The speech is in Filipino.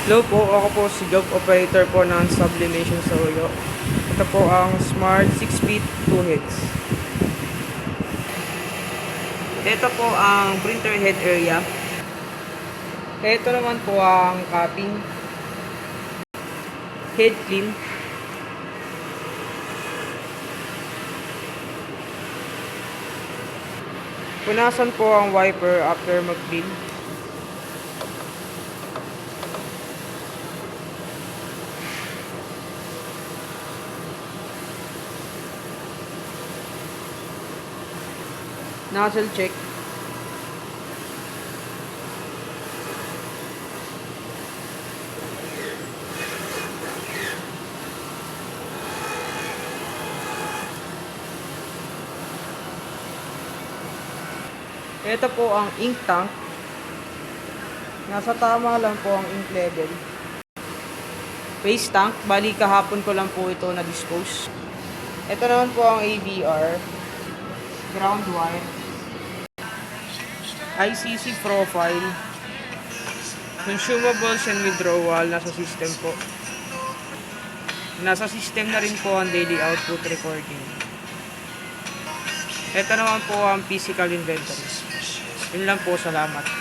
Hello po, ako po si job operator po ng Sublimation sa Uyo. Ito po ang Smart 6 feet 2 heads. Ito po ang printer head area. Ito naman po ang copying head clean. Punasan po ang wiper after mag-clean. Nozzle check. Ito po ang ink tank. Nasa tama lang po ang ink level. Face tank, bali kahapon ko lang po ito na-dispose. Ito naman po ang ABR. Ground wire. ICC profile. Consumables and withdrawal, nasa system po. Nasa system na rin po ang daily output recording. Ito naman po ang physical inventory. Yun lang po, salamat.